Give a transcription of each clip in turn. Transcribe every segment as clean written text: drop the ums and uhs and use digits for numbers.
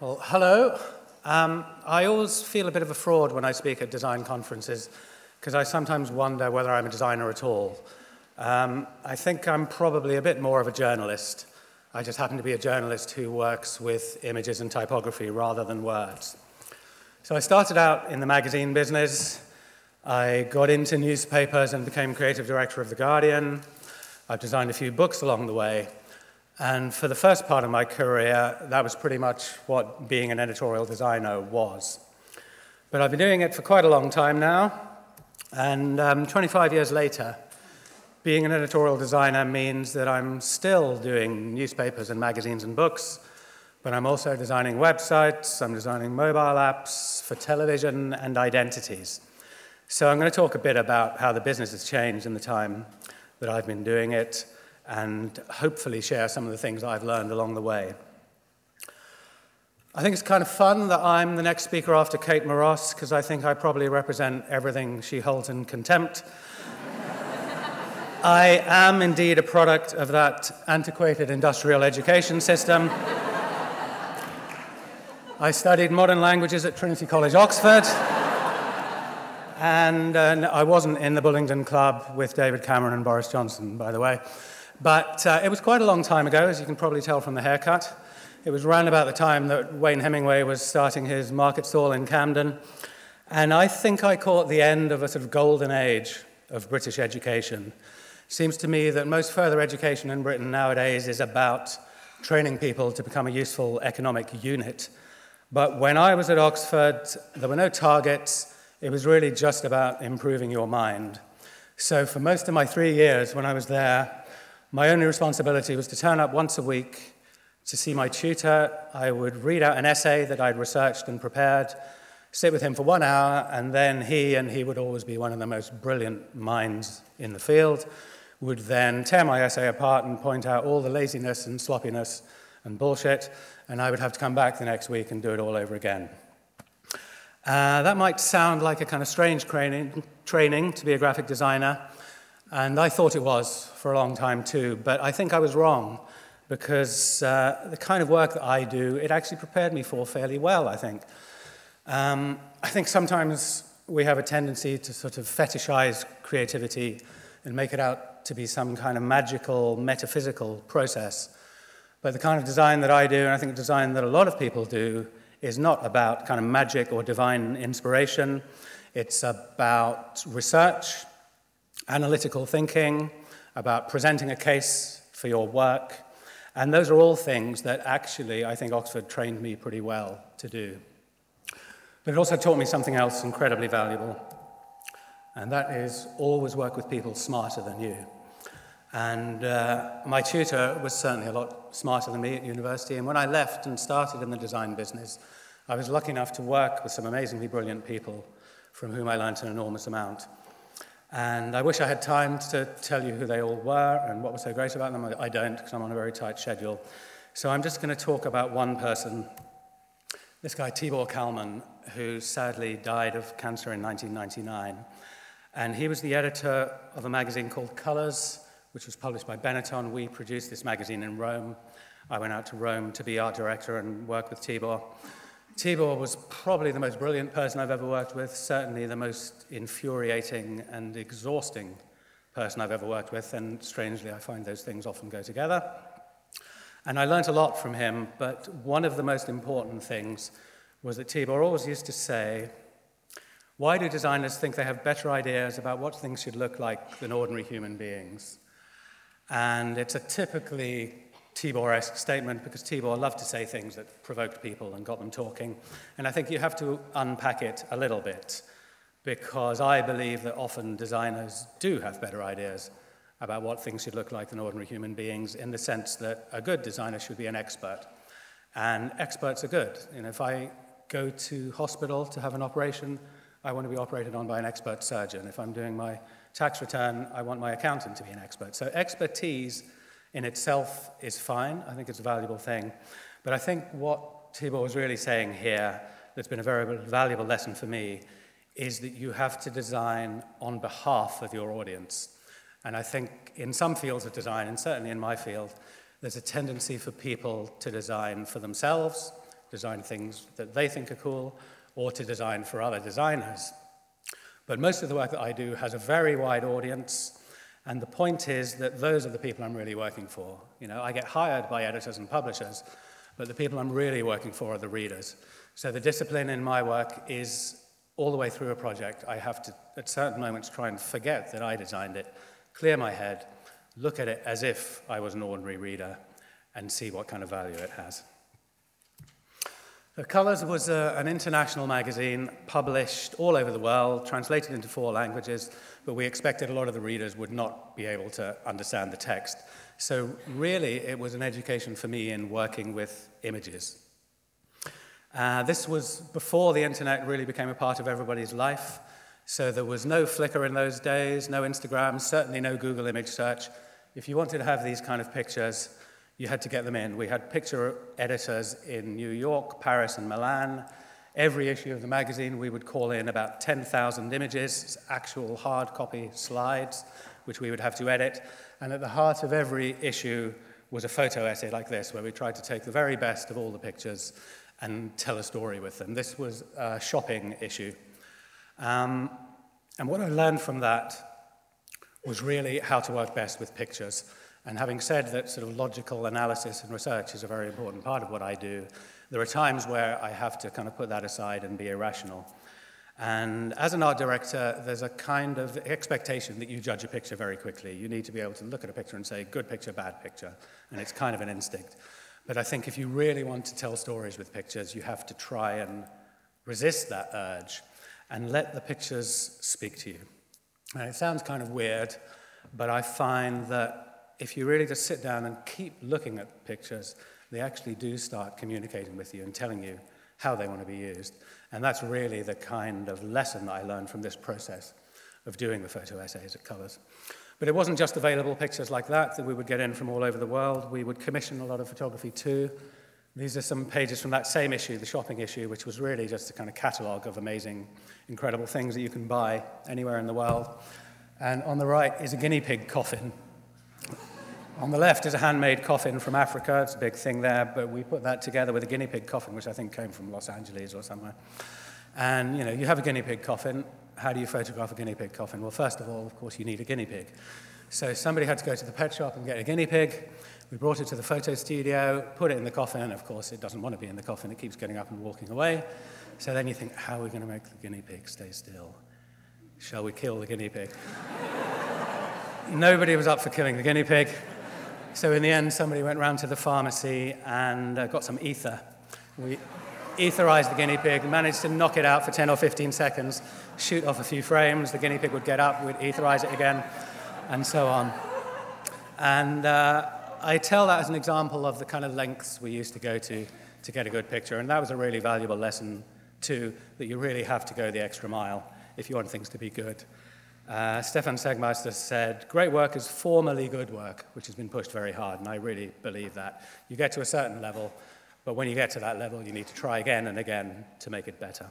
Well, hello. I always feel a bit of a fraud when I speak at design conferences because I sometimes wonder whether I'm a designer at all. I think I'm probably a bit more of a journalist. I just happen to be a journalist who works with images and typography rather than words. So I started out in the magazine business. I got into newspapers and became creative director of The Guardian. I've designed a few books along the way. And for the first part of my career, that was pretty much what being an editorial designer was. But I've been doing it for quite a long time now, and 25 years later, being an editorial designer means that I'm still doing newspapers and magazines and books, but I'm also designing websites, I'm designing mobile apps for television and identities. So I'm going to talk a bit about how the business has changed in the time that I've been doing it, and hopefully share some of the things that I've learned along the way. I think it's kind of fun that I'm the next speaker after Kate Moros, because I think I probably represent everything she holds in contempt. I am indeed a product of that antiquated industrial education system. I studied modern languages at Trinity College, Oxford, and I wasn't in the Bullingdon Club with David Cameron and Boris Johnson, by the way. But it was quite a long time ago, as you can probably tell from the haircut. It was around about the time that Wayne Hemingway was starting his market stall in Camden. And I think I caught the end of a sort of golden age of British education. Seems to me that most further education in Britain nowadays is about training people to become a useful economic unit. But when I was at Oxford, there were no targets. It was really just about improving your mind. So for most of my 3 years when I was there, my only responsibility was to turn up once a week to see my tutor. I would read out an essay that I'd researched and prepared, sit with him for 1 hour, and then he would always be one of the most brilliant minds in the field, would then tear my essay apart and point out all the laziness and sloppiness and bullshit, and I would have to come back the next week and do it all over again. That might sound like a kind of strange training to be a graphic designer, and I thought it was for a long time too, but I think I was wrong because the kind of work that I do, it actually prepared me for fairly well, I think. I think sometimes we have a tendency to sort of fetishize creativity and make it out to be some kind of magical, metaphysical process. But the kind of design that I do, and I think the design that a lot of people do, is not about kind of magic or divine inspiration. It's about research, analytical thinking, about presenting a case for your work. And those are all things that actually I think Oxford trained me pretty well to do. But it also taught me something else incredibly valuable, and that is always work with people smarter than you. And my tutor was certainly a lot smarter than me at university, and when I left and started in the design business, I was lucky enough to work with some amazingly brilliant people from whom I learned an enormous amount. And I wish I had time to tell you who they all were and what was so great about them. I don't, because I'm on a very tight schedule. So I'm just going to talk about one person, this guy Tibor Kalman, who sadly died of cancer in 1999. And he was the editor of a magazine called Colors, which was published by Benetton. We produced this magazine in Rome. I went out to Rome to be art director and work with Tibor. Tibor was probably the most brilliant person I've ever worked with, certainly the most infuriating and exhausting person I've ever worked with, and strangely, I find those things often go together. And I learned a lot from him, but one of the most important things was that Tibor always used to say, why do designers think they have better ideas about what things should look like than ordinary human beings? And it's a typically Tibor-esque statement because Tibor loved to say things that provoked people and got them talking. And I think you have to unpack it a little bit because I believe that often designers do have better ideas about what things should look like than ordinary human beings in the sense that a good designer should be an expert. And experts are good. You know, if I go to hospital to have an operation, I want to be operated on by an expert surgeon. If I'm doing my tax return, I want my accountant to be an expert. So expertise in itself is fine. I think it's a valuable thing. But I think what Tibor was really saying here that's been a very valuable lesson for me is that you have to design on behalf of your audience. And I think in some fields of design, and certainly in my field, there's a tendency for people to design for themselves, design things that they think are cool, or to design for other designers. But most of the work that I do has a very wide audience, and the point is that those are the people I'm really working for. You know, I get hired by editors and publishers, but the people I'm really working for are the readers. So the discipline in my work is all the way through a project. I have to, at certain moments, try and forget that I designed it, clear my head, look at it as if I was an ordinary reader, and see what kind of value it has. So Colors was an international magazine published all over the world, translated into 4 languages, but we expected a lot of the readers would not be able to understand the text. So really, it was an education for me in working with images. This was before the internet really became a part of everybody's life. So there was no Flickr in those days, no Instagram, certainly no Google image search. If you wanted to have these kind of pictures, you had to get them in. We had picture editors in New York, Paris, and Milan. Every issue of the magazine, we would call in about 10,000 images, actual hard copy slides, which we would have to edit. And at the heart of every issue was a photo essay like this, where we tried to take the very best of all the pictures and tell a story with them. This was a shopping issue. And what I learned from that was really how to work best with pictures. And having said that sort of logical analysis and research is a very important part of what I do, there are times where I have to kind of put that aside and be irrational. And as an art director, there's a kind of expectation that you judge a picture very quickly. You need to be able to look at a picture and say, good picture, bad picture. And it's kind of an instinct. But I think if you really want to tell stories with pictures, you have to try and resist that urge and let the pictures speak to you. And it sounds kind of weird, but I find that if you really just sit down and keep looking at pictures, they actually do start communicating with you and telling you how they want to be used. And that's really the kind of lesson that I learned from this process of doing the photo essays at Colors. But it wasn't just available pictures like that we would get in from all over the world. We would commission a lot of photography too. These are some pages from that same issue, the shopping issue, which was really just a kind of catalogue of amazing, incredible things that you can buy anywhere in the world. And on the right is a guinea pig coffin. On the left is a handmade coffin from Africa. It's a big thing there, but we put that together with a guinea pig coffin, which I think came from Los Angeles or somewhere. And, you know, you have a guinea pig coffin. How do you photograph a guinea pig coffin? Well, first of all, of course, you need a guinea pig. So somebody had to go to the pet shop and get a guinea pig. We brought it to the photo studio, put it in the coffin, and of course, it doesn't want to be in the coffin. It keeps getting up and walking away. So then you think, how are we going to make the guinea pig stay still? Shall we kill the guinea pig? Nobody was up for killing the guinea pig. So in the end, somebody went round to the pharmacy and got some ether. We etherized the guinea pig, managed to knock it out for 10 or 15 seconds, shoot off a few frames, the guinea pig would get up, we'd etherize it again, and so on. And I tell that as an example of the kind of lengths we used to go to get a good picture, and that was a really valuable lesson too, that you really have to go the extra mile if you want things to be good. Stefan Segmeister said, great work is formally good work, which has been pushed very hard, and I really believe that. You get to a certain level, but when you get to that level, you need to try again and again to make it better.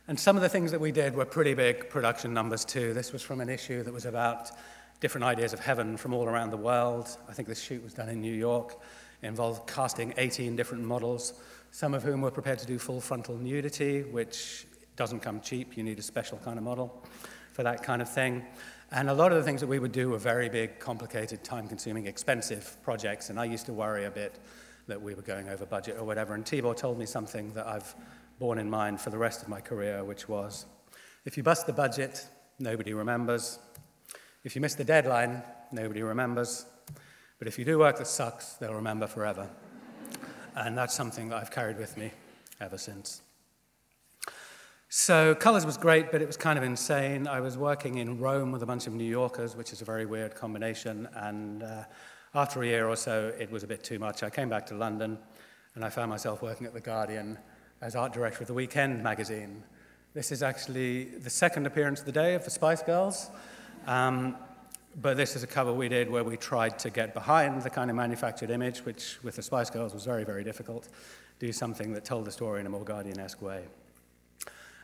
And some of the things that we did were pretty big production numbers too. This was from an issue that was about different ideas of heaven from all around the world. I think this shoot was done in New York. It involved casting 18 different models, some of whom were prepared to do full frontal nudity, which doesn't come cheap. You need a special kind of model for that kind of thing. And a lot of the things that we would do were very big, complicated, time-consuming, expensive projects, and I used to worry a bit that we were going over budget or whatever. And Tibor told me something that I've borne in mind for the rest of my career, which was, if you bust the budget, nobody remembers. If you miss the deadline, nobody remembers. But if you do work that sucks, they'll remember forever. And that's something that I've carried with me ever since. So Colors was great, but it was kind of insane. I was working in Rome with a bunch of New Yorkers, which is a very weird combination, and after a year or so, it was a bit too much. I came back to London, and I found myself working at The Guardian as art director of the Weekend magazine. This is actually the second appearance of the day of the Spice Girls, but this is a cover we did where we tried to get behind the kind of manufactured image, which with the Spice Girls was very, very difficult, do something that told the story in a more Guardian-esque way.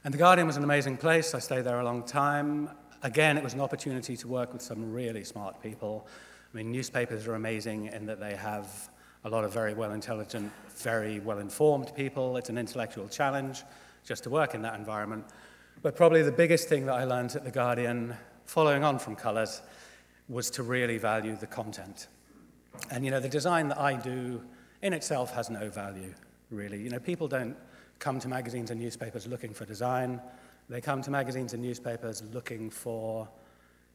And The Guardian was an amazing place. I stayed there a long time. Again, it was an opportunity to work with some really smart people. I mean, newspapers are amazing in that they have a lot of very well-intelligent, very well-informed people. It's an intellectual challenge just to work in that environment. But probably the biggest thing that I learned at The Guardian, following on from colours, was to really value the content. And, you know, the design that I do in itself has no value, really. You know, people don't come to magazines and newspapers looking for design. They come to magazines and newspapers looking for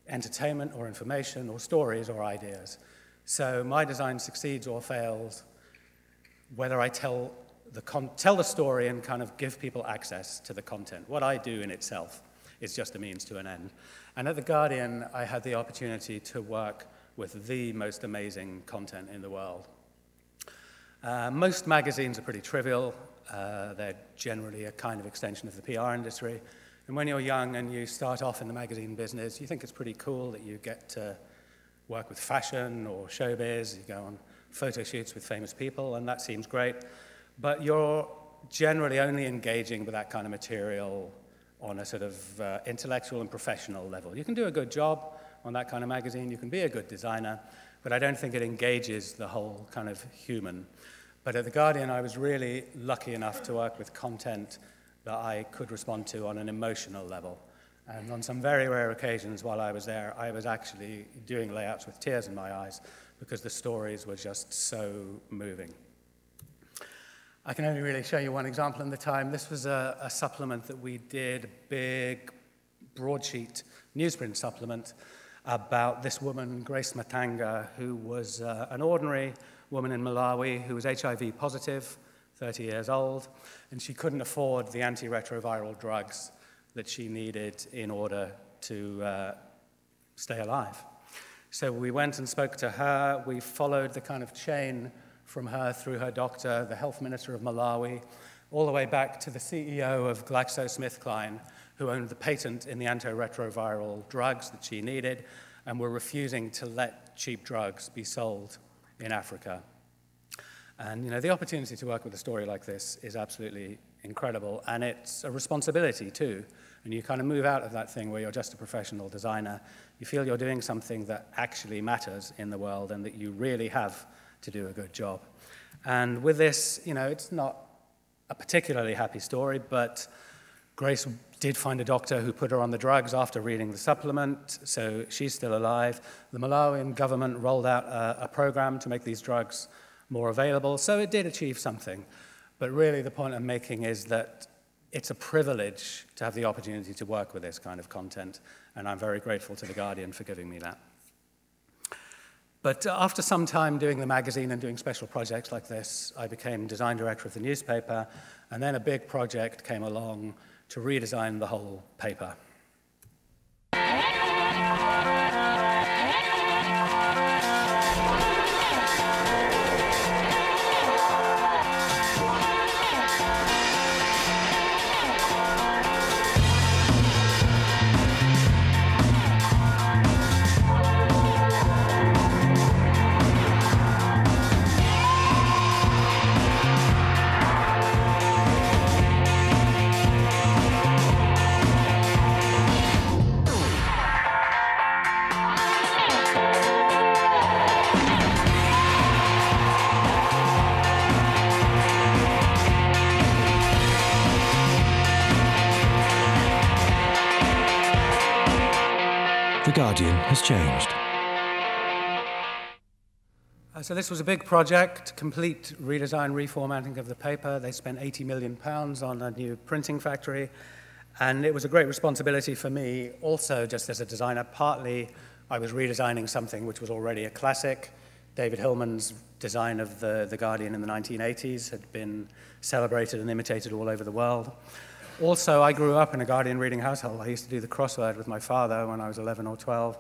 entertainment or information or stories or ideas. So my design succeeds or fails whether I tell the story and kind of give people access to the content. What I do in itself is just a means to an end. And at The Guardian, I had the opportunity to work with the most amazing content in the world. Most magazines are pretty trivial. They're generally a kind of extension of the PR industry. And when you're young and you start off in the magazine business, you think it's pretty cool that you get to work with fashion or showbiz. You go on photo shoots with famous people, and that seems great. But you're generally only engaging with that kind of material on a sort of intellectual and professional level. You can do a good job on that kind of magazine. You can be a good designer, but I don't think it engages the whole kind of human. But at The Guardian, I was really lucky enough to work with content that I could respond to on an emotional level. And on some very rare occasions while I was there, I was actually doing layouts with tears in my eyes because the stories were just so moving. I can only really show you one example in the time. This was a supplement that we did, a big broadsheet newsprint supplement about this woman, Grace Matanga, who was an ordinary woman in Malawi who was HIV positive, 30 years old, and she couldn't afford the antiretroviral drugs that she needed in order to stay alive. So we went and spoke to her. We followed the kind of chain from her through her doctor, the health minister of Malawi, all the way back to the CEO of GlaxoSmithKline, who owned the patent in the antiretroviral drugs that she needed and were refusing to let cheap drugs be sold in Africa. And, you know, the opportunity to work with a story like this is absolutely incredible, and it's a responsibility too. And you kind of move out of that thing where you're just a professional designer. You feel you're doing something that actually matters in the world and that you really have to do a good job. And with this, you know, it's not a particularly happy story, but Grace did find a doctor who put her on the drugs after reading the supplement, so she's still alive. The Malawian government rolled out a program to make these drugs more available, so it did achieve something. But really the point I'm making is that it's a privilege to have the opportunity to work with this kind of content, and I'm very grateful to The Guardian for giving me that. But after some time doing the magazine and doing special projects like this, I became design director of the newspaper, and then a big project came along to redesign the whole paper. The Guardian has changed. So this was a big project, complete redesign, reformatting of the paper. They spent £80 million on a new printing factory, and it was a great responsibility for me also just as a designer. Partly I was redesigning something which was already a classic. David Hillman's design of the Guardian in the 1980s had been celebrated and imitated all over the world. Also, I grew up in a Guardian reading household. I used to do the crossword with my father when I was 11 or 12,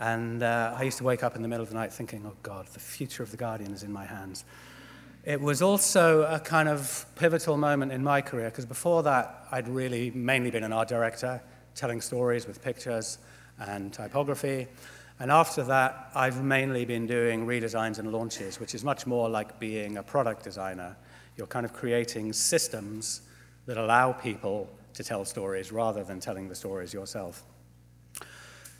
and I used to wake up in the middle of the night thinking, oh God, the future of the Guardian is in my hands. It was also a kind of pivotal moment in my career, because before that, I'd really mainly been an art director, telling stories with pictures and typography. And after that, I've mainly been doing redesigns and launches, which is much more like being a product designer. You're kind of creating systems that allow people to tell stories rather than telling the stories yourself.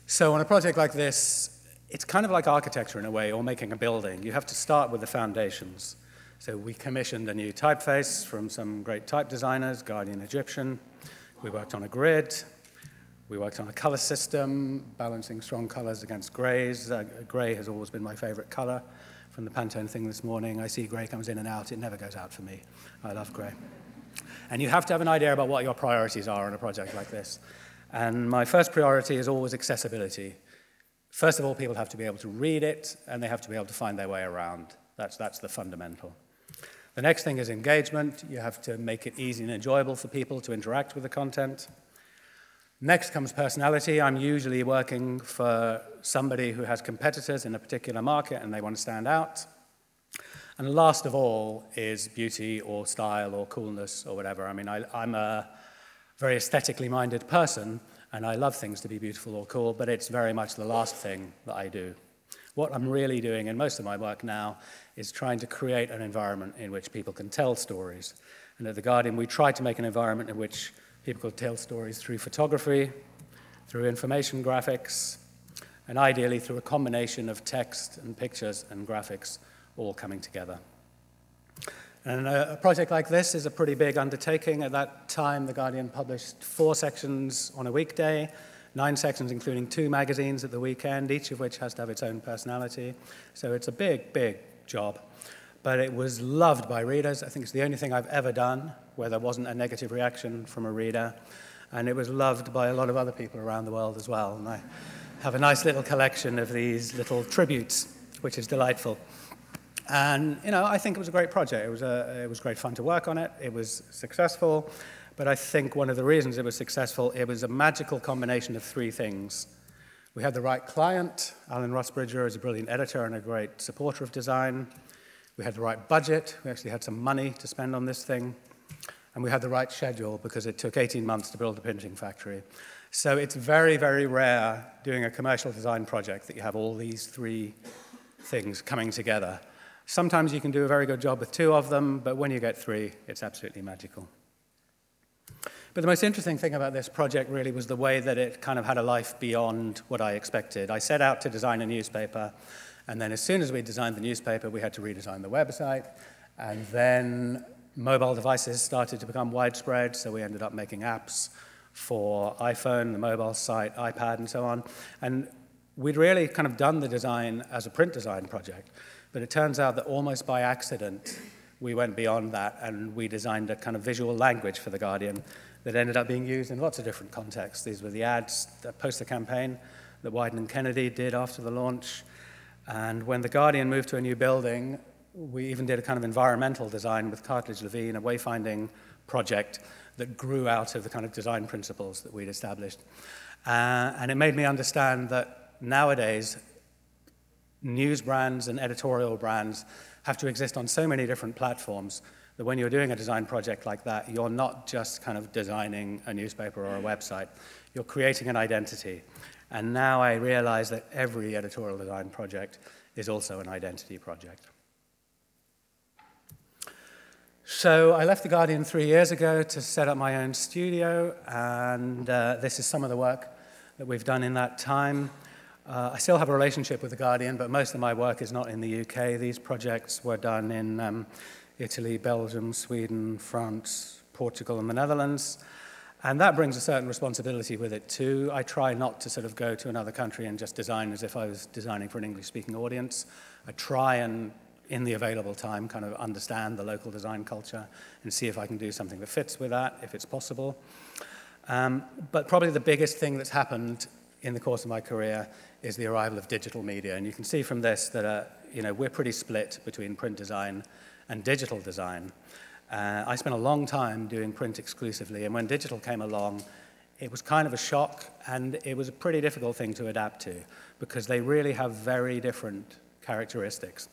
So on a project like this, it's kind of like architecture in a way, or making a building. You have to start with the foundations. So we commissioned a new typeface from some great type designers, Guardian Egyptian. We worked on a grid. We worked on a color system, balancing strong colors against grays. Gray has always been my favorite color. From the Pantone thing this morning, I see gray comes in and out. It never goes out for me. I love gray. And you have to have an idea about what your priorities are on a project like this. And my first priority is always accessibility. First of all, people have to be able to read it, and they have to be able to find their way around. That's the fundamental. The next thing is engagement. You have to make it easy and enjoyable for people to interact with the content. Next comes personality. I'm usually working for somebody who has competitors in a particular market and they want to stand out. And last of all is beauty or style or coolness or whatever. I mean, I'm a very aesthetically minded person and I love things to be beautiful or cool, but it's very much the last thing that I do. What I'm really doing in most of my work now is trying to create an environment in which people can tell stories. And at The Guardian, we try to make an environment in which people could tell stories through photography, through information graphics, and ideally through a combination of text and pictures and graphics all coming together. And a project like this is a pretty big undertaking. At that time, The Guardian published 4 sections on a weekday, 9 sections including 2 magazines at the weekend, each of which has to have its own personality. So it's a big, big job. But it was loved by readers. I think it's the only thing I've ever done where there wasn't a negative reaction from a reader. And it was loved by a lot of other people around the world as well. And I have a nice little collection of these little tributes, which is delightful. And, you know, I think it was a great project. It was great fun to work on it. It was successful. But I think one of the reasons it was successful, it was a magical combination of 3 things. We had the right client. Alan Rossbridger is a brilliant editor and a great supporter of design. We had the right budget. We actually had some money to spend on this thing. And we had the right schedule because it took 18 months to build a printing factory. So it's very, very rare doing a commercial design project that you have all these 3 things coming together. Sometimes you can do a very good job with 2 of them, but when you get 3, it's absolutely magical. But the most interesting thing about this project really was the way that it kind of had a life beyond what I expected. I set out to design a newspaper, and then as soon as we designed the newspaper, we had to redesign the website. And then mobile devices started to become widespread, so we ended up making apps for iPhone, the mobile site, iPad, and so on. And we'd really kind of done the design as a print design project. But it turns out that almost by accident, we went beyond that, and we designed a kind of visual language for The Guardian that ended up being used in lots of different contexts. These were the ads, the poster campaign that Wyden and Kennedy did after the launch. And when The Guardian moved to a new building, we even did a kind of environmental design with Cartledge Levine, a wayfinding project that grew out of the kind of design principles that we'd established. And it made me understand that nowadays, news brands and editorial brands have to exist on so many different platforms that when you're doing a design project like that, you're not just kind of designing a newspaper or a website. You're creating an identity. And now I realize that every editorial design project is also an identity project. So I left The Guardian 3 years ago to set up my own studio, and this is some of the work that we've done in that time. I still have a relationship with The Guardian, but most of my work is not in the UK. These projects were done in Italy, Belgium, Sweden, France, Portugal, and the Netherlands. And that brings a certain responsibility with it too. I try not to sort of go to another country and just design as if I was designing for an English-speaking audience. I try and, in the available time, kind of understand the local design culture and see if I can do something that fits with that, if it's possible. But probably the biggest thing that's happened in the course of my career is the arrival of digital media. And you can see from this that we're pretty split between print design and digital design. I spent a long time doing print exclusively, and when digital came along, it was kind of a shock, and it was a pretty difficult thing to adapt to, because they really have very different characteristics.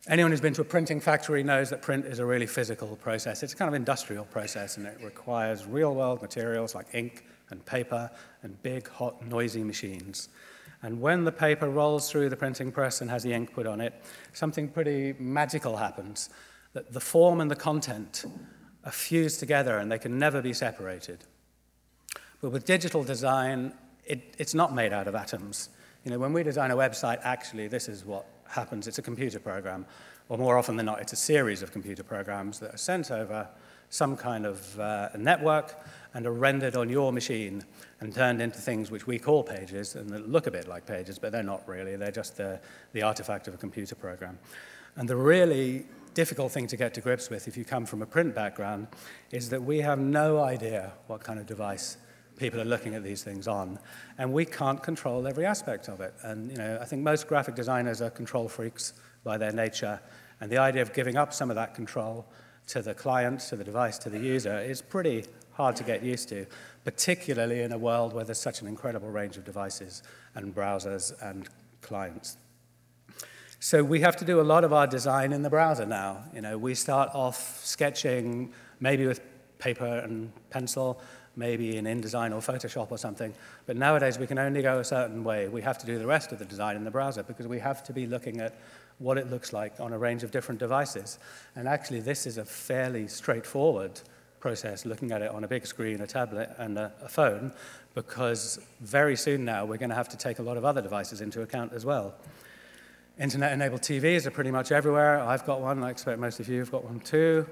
Anyone who's been to a printing factory knows that print is a really physical process. It's a kind of industrial process, and it requires real-world materials like ink and paper and big, hot, noisy machines. And when the paper rolls through the printing press and has the ink put on it, something pretty magical happens. That the form and the content are fused together and they can never be separated. But with digital design, it's not made out of atoms. You know, when we design a website, actually, this is what happens. It's a computer program, or more often than not, it's a series of computer programs that are sent over some kind of network and are rendered on your machine and turned into things which we call pages and that look a bit like pages, but they're not really. They're just the artifact of a computer program. And the really difficult thing to get to grips with if you come from a print background is that we have no idea what kind of device people are looking at these things on, and we can't control every aspect of it. And you know, I think most graphic designers are control freaks by their nature, and the idea of giving up some of that control to the client, to the device, to the user is pretty hard to get used to, particularly in a world where there's such an incredible range of devices and browsers and clients. So we have to do a lot of our design in the browser now. You know, we start off sketching maybe with paper and pencil, maybe in InDesign or Photoshop or something, but nowadays we can only go a certain way. We have to do the rest of the design in the browser because we have to be looking at what it looks like on a range of different devices. And actually, this is a fairly straightforward process, looking at it on a big screen, a tablet, and a phone, because very soon now we're going to have to take a lot of other devices into account as well. Internet-enabled TVs are pretty much everywhere. I've got one. I expect most of you have got one too.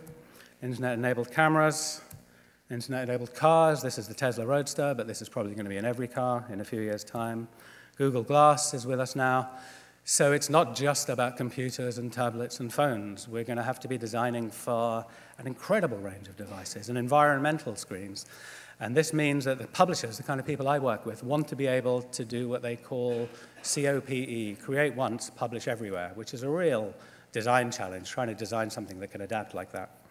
Internet-enabled cameras, internet-enabled cars. This is the Tesla Roadster, but this is probably going to be in every car in a few years' time. Google Glass is with us now. So it's not just about computers and tablets and phones. We're going to have to be designing for an incredible range of devices and environmental screens. And this means that the publishers, the kind of people I work with, want to be able to do what they call COPE, create once, publish everywhere, which is a real design challenge, trying to design something that can adapt like that.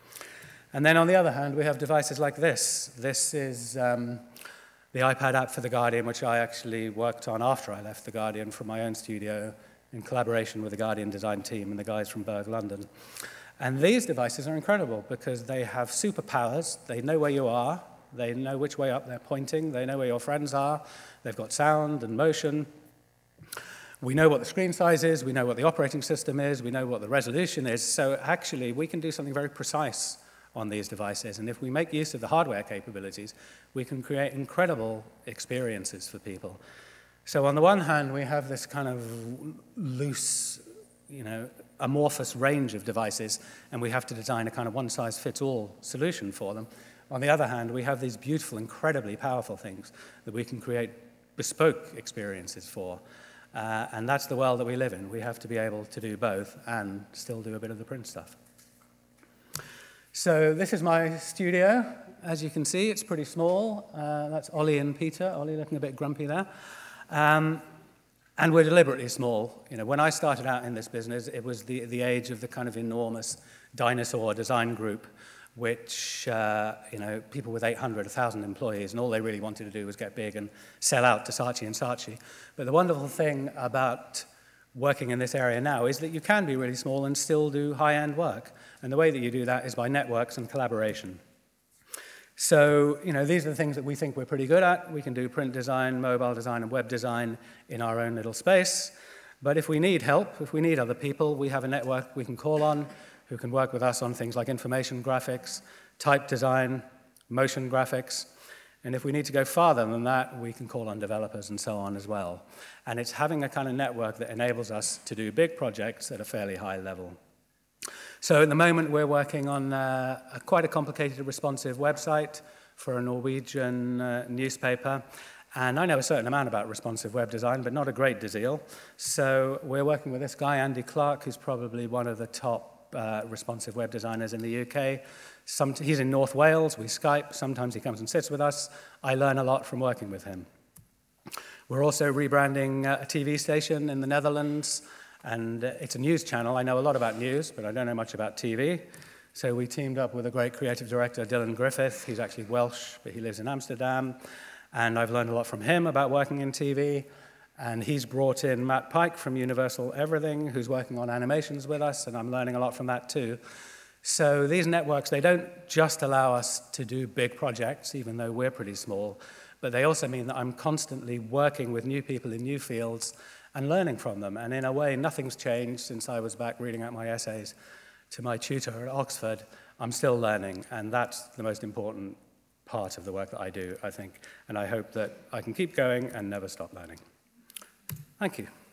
And then on the other hand, we have devices like this. This is the iPad app for The Guardian, which I actually worked on after I left The Guardian from my own studio in collaboration with the Guardian design team and the guys from Berg, London. And these devices are incredible because they have superpowers. They know where you are. They know which way up they're pointing. They know where your friends are. They've got sound and motion. We know what the screen size is. We know what the operating system is. We know what the resolution is. So actually, we can do something very precise on these devices. And if we make use of the hardware capabilities, we can create incredible experiences for people. So on the one hand, we have this kind of loose, you know, amorphous range of devices, and we have to design a kind of one-size-fits-all solution for them. On the other hand, we have these beautiful, incredibly powerful things that we can create bespoke experiences for. And that's the world that we live in. We have to be able to do both and still do a bit of the print stuff. So this is my studio. As you can see, it's pretty small. That's Ollie and Peter. Ollie looking a bit grumpy there. And we're deliberately small. You know, when I started out in this business, it was the age of the kind of enormous dinosaur design group, which, you know, people with 800, 1,000 employees, and all they really wanted to do was get big and sell out to Saatchi and Saatchi. But the wonderful thing about working in this area now is that you can be really small and still do high-end work. And the way that you do that is by networks and collaboration. So, you know, these are the things that we think we're pretty good at. We can do print design, mobile design, and web design in our own little space. But if we need help, if we need other people, we have a network we can call on who can work with us on things like information graphics, type design, motion graphics. And if we need to go farther than that, we can call on developers and so on as well. And it's having a kind of network that enables us to do big projects at a fairly high level. So at the moment, we're working on quite a complicated responsive website for a Norwegian newspaper. And I know a certain amount about responsive web design, but not a great deal. So we're working with this guy, Andy Clark, who's probably one of the top responsive web designers in the UK. He's in North Wales. We Skype. Sometimes he comes and sits with us. I learn a lot from working with him. We're also rebranding a TV station in the Netherlands. And it's a news channel. I know a lot about news, but I don't know much about TV. So we teamed up with a great creative director, Dylan Griffith. He's actually Welsh, but he lives in Amsterdam. And I've learned a lot from him about working in TV. And he's brought in Matt Pike from Universal Everything, who's working on animations with us, and I'm learning a lot from that too. So these networks, they don't just allow us to do big projects, even though we're pretty small, but they also mean that I'm constantly working with new people in new fields and learning from them. And in a way, nothing's changed since I was back reading out my essays to my tutor at Oxford. I'm still learning, and that's the most important part of the work that I do, I think. And I hope that I can keep going and never stop learning. Thank you.